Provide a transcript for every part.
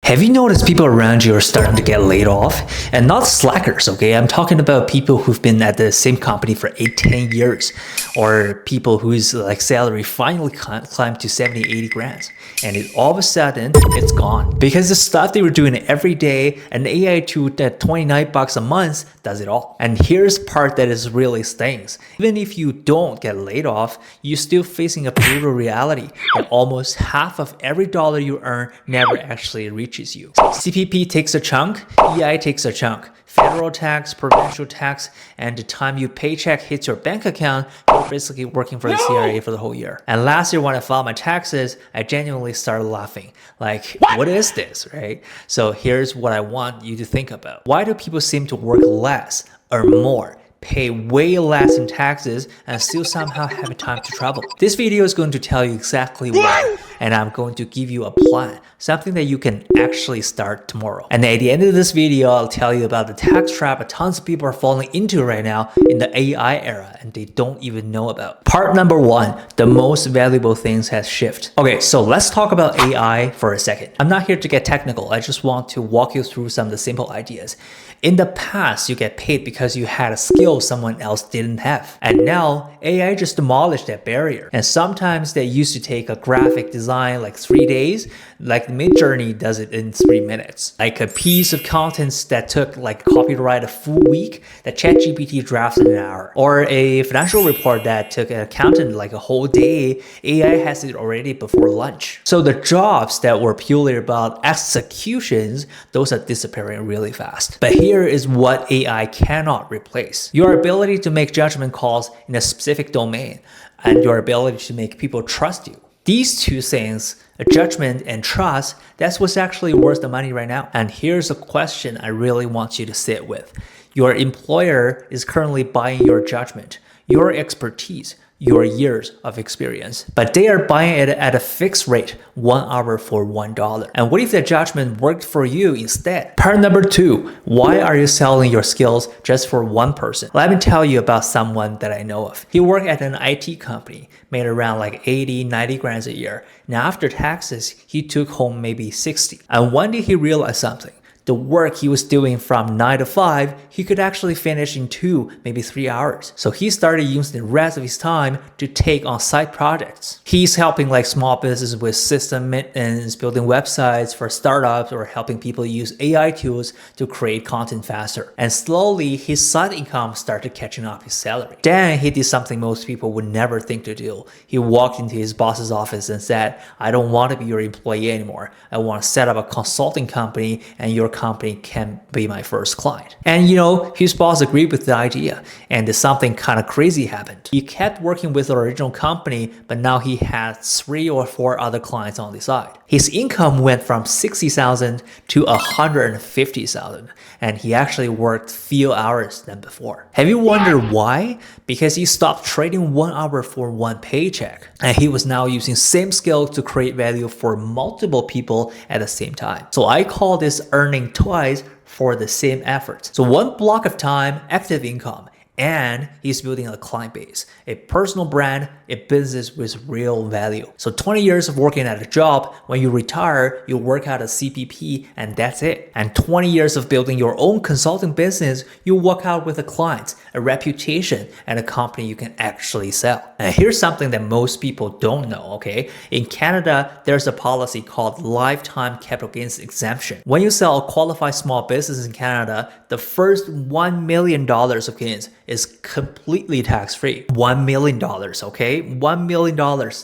Have you noticed people around you are starting to get laid off? And not slackers, okay? I'm talking about people who've been at the same company for 8, 10 years. Or people whose salary finally climbed to 70, 80 grand. And all of a sudden, it's gone. Because the stuff they were doing every day, an AI tool at $29 a month does it all. And here's part that is really stings. Even if you don't get laid off, you're still facing a brutal reality that almost half of every dollar you earn never actually reaches you. CPP takes a chunk, EI takes a chunk. Federal tax, provincial tax, and the time your paycheck hits your bank account, you're basically working for the CIA for the whole year. And last year when I filed my taxes, I genuinely started laughing. Like, what is this, right? So here's what I want you to think about. Why do people seem to work less or more, pay way less in taxes, and still somehow have time to travel? This video is going to tell you exactly why, and I'm going to give you a plan, something that you can actually start tomorrow. And at the end of this video, I'll tell you about the tax trap tons of people are falling into right now in the AI era, and they don't even know about. Part number 1, the most valuable things has shifted. Okay, so let's talk about AI for a second. I'm not here to get technical. I just want to walk you through some of the simple ideas. In the past, you get paid because you had a skill someone else didn't have. And now, AI just demolished that barrier. And sometimes they used to take a graphic design like 3 days, like Midjourney does it in 3 minutes. Like a piece of content that took copyright a full week, that ChatGPT drafts in an hour. Or a financial report that took an accountant like a whole day, AI has it already before lunch. So the jobs that were purely about executions, those are disappearing really fast. But here is what AI cannot replace: your ability to make judgment calls in a specific domain and your ability to make people trust you. These two things, judgment and trust, that's what's actually worth the money right now. And here's a question I really want you to sit with. Your employer is currently buying your judgment, your expertise, your years of experience, but they are buying it at a fixed rate, 1 hour for $1. And what if that judgment worked for you instead? Part number 2, why are you selling your skills just for one person? Let me tell you about someone that I know of. He worked at an IT company, made around 80, 90 grand a year. Now after taxes, he took home maybe 60. And one day he realized something. The work he was doing from 9 to 5, he could actually finish in 2, maybe 3 hours. So he started using the rest of his time to take on side projects. He's helping small businesses with system maintenance, building websites for startups, or helping people use AI tools to create content faster. And slowly, his side income started catching up his salary. Then he did something most people would never think to do. He walked into his boss's office and said, "I don't want to be your employee anymore. I want to set up a consulting company, and your company can be my first client." And his boss agreed with the idea, and something kind of crazy happened. He kept working with the original company, but now he had 3 or 4 other clients on the side. His income went from 60,000 to 150,000, and he actually worked fewer hours than before. Have you wondered why? Because he stopped trading 1 hour for one paycheck, and he was now using same skill to create value for multiple people at the same time. So I call this earning twice for the same effort. So one block of time, active income, and he's building a client base, a personal brand, a business with real value. So 20 years of working at a job, when you retire, you work out a CPP and that's it. And 20 years of building your own consulting business, you walk out with a client, a reputation, and a company you can actually sell. And here's something that most people don't know, okay? In Canada, there's a policy called lifetime capital gains exemption. When you sell a qualified small business in Canada, the first $1 million of gains is completely tax-free. $1 million, okay? $1 million,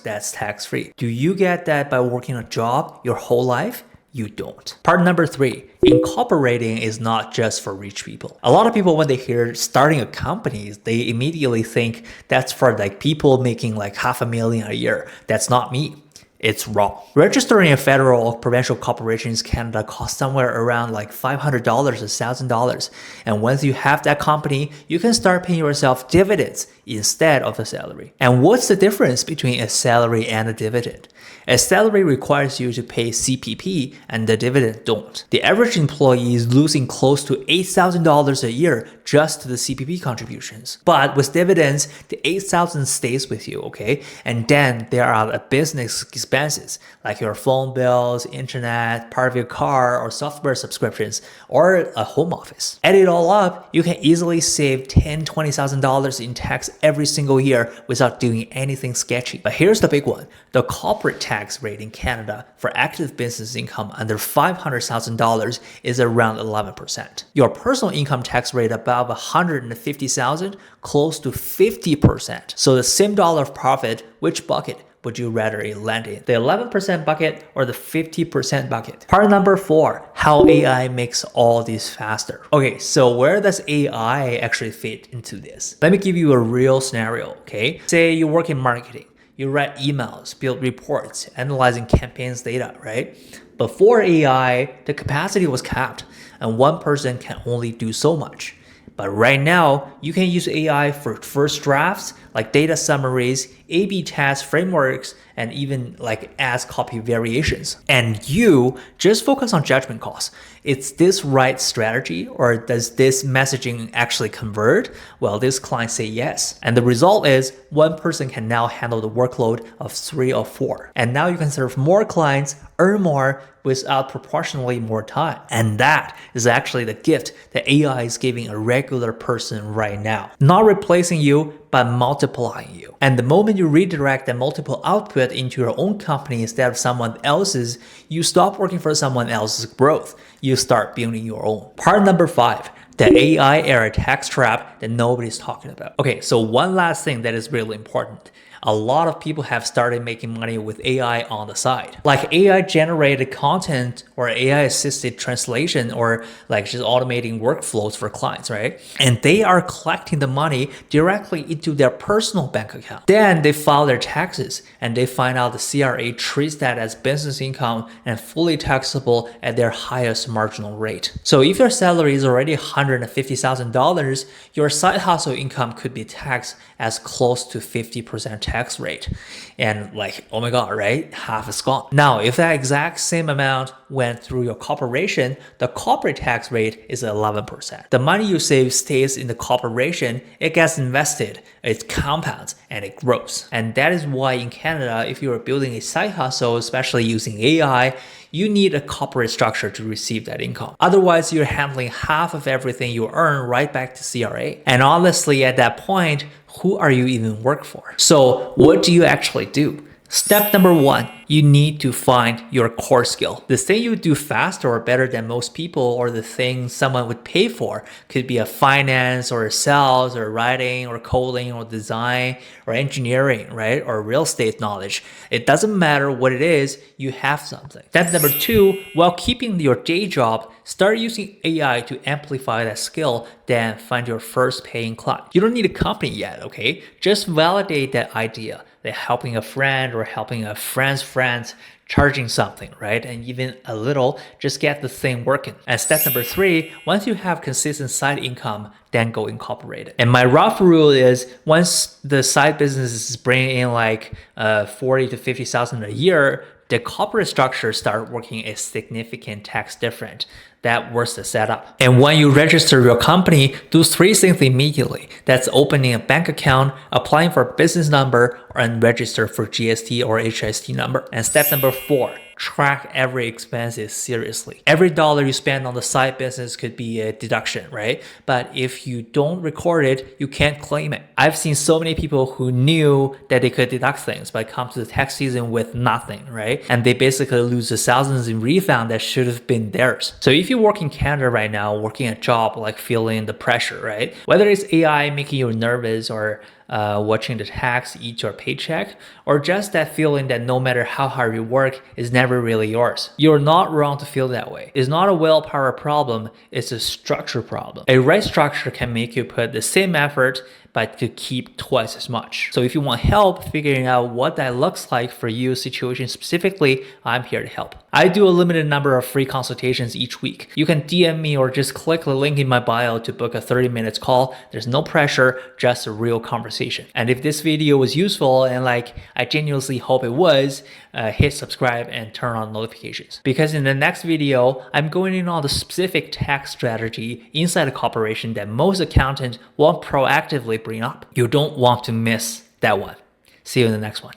that's tax-free. Do you get that by working a job your whole life? You don't. Part number 3, incorporating is not just for rich people. A lot of people, when they hear starting a company, they immediately think that's for people making $500,000 a year. That's not me. It's wrong. Registering a federal or provincial corporation in Canada costs somewhere around $500 or $1,000. And once you have that company, you can start paying yourself dividends instead of a salary. And what's the difference between a salary and a dividend? A salary requires you to pay CPP and the dividend don't. The average employee is losing close to $8,000 a year just to the CPP contributions. But with dividends, the $8,000 stays with you, okay? And then there are a business expenses, like your phone bills, internet, part of your car, or software subscriptions, or a home office. Add it all up, you can easily save $10,000 to $20,000 in tax every single year without doing anything sketchy. But here's the big one. The corporate tax rate in Canada for active business income under $500,000 is around 11%. Your personal income tax rate above $150,000 close to 50%. So the same dollar of profit, which bucket would you rather it land in? The 11% bucket or the 50% bucket? Part number 4, how AI makes all this faster. Okay, so where does AI actually fit into this? Let me give you a real scenario, okay? Say you work in marketing. You write emails, build reports, analyzing campaigns data, right? Before AI, the capacity was capped and one person can only do so much. But right now, you can use AI for first drafts, like data summaries, A/B test frameworks, and even like ask copy variations. And you just focus on judgment calls. Is this right strategy, or does this messaging actually convert? Well, this client say yes. And the result is one person can now handle the workload of 3 or 4. And now you can serve more clients, earn more without proportionally more time. And that is actually the gift that AI is giving a regular person right now. Not replacing you, but multiplying you. And the moment you redirect that multiple output into your own company instead of someone else's, you stop working for someone else's growth. You start building your own. Part number 5, the AI era tax trap that nobody's talking about. Okay, so one last thing that is really important. A lot of people have started making money with AI on the side. Like AI generated content or AI assisted translation or like just automating workflows for clients, right? And they are collecting the money directly into their personal bank account. Then they file their taxes and they find out the CRA treats that as business income and fully taxable at their highest marginal rate. So if your salary is already $150,000, your side hustle income could be taxed as close to 50% tax rate. And like, oh my God, right? Half is gone. Now, if that exact same amount went through your corporation, the corporate tax rate is 11%. The money you save stays in the corporation, it gets invested, it compounds, and it grows. And that is why in Canada, if you are building a side hustle, especially using AI, you need a corporate structure to receive that income. Otherwise, you're handling half of everything you earn right back to CRA. And honestly, at that point, who are you even work for? So what do you actually do? Step number 1, you need to find your core skill. The thing you do faster or better than most people, or the thing someone would pay for, could be a finance or a sales or writing or coding or design or engineering, right? Or real estate knowledge. It doesn't matter what it is, you have something. Step number 2, while keeping your day job, start using AI to amplify that skill, then find your first paying client. You don't need a company yet, okay? Just validate that idea. That helping a friend or helping a friend's friend charging something, right? And even a little, just get the thing working. And step number 3, once you have consistent side income, then go incorporate it. And my rough rule is once the side business is bringing in like 40 to 50,000 a year, the corporate structure start working a significant tax difference. That works the setup. And when you register your company, do 3 things immediately. That's opening a bank account, applying for a business number, and register for GST or HST number. And step number 4, track every expenses seriously. Every dollar you spend on the side business could be a deduction, right? But if you don't record it, you can't claim it. I've seen so many people who knew that they could deduct things, but come to the tax season with nothing, right? And they basically lose the thousands in refund that should have been theirs. So if you work in Canada right now, working a job, like feeling the pressure, right? Whether it's AI making you nervous or watching the tax eat your paycheck, or just that feeling that no matter how hard you work is never really yours. You're not wrong to feel that way. It's not a willpower problem, it's a structure problem. A right structure can make you put the same effort but to keep twice as much. So if you want help figuring out what that looks like for you situation specifically, I'm here to help. I do a limited number of free consultations each week. You can DM me or just click the link in my bio to book a 30-minute call. There's no pressure, just a real conversation. And if this video was useful, and like I genuinely hope it was, hit subscribe and turn on notifications. Because in the next video, I'm going in on the specific tax strategy inside a corporation that most accountants won't proactively bring up. You don't want to miss that one. See you in the next one.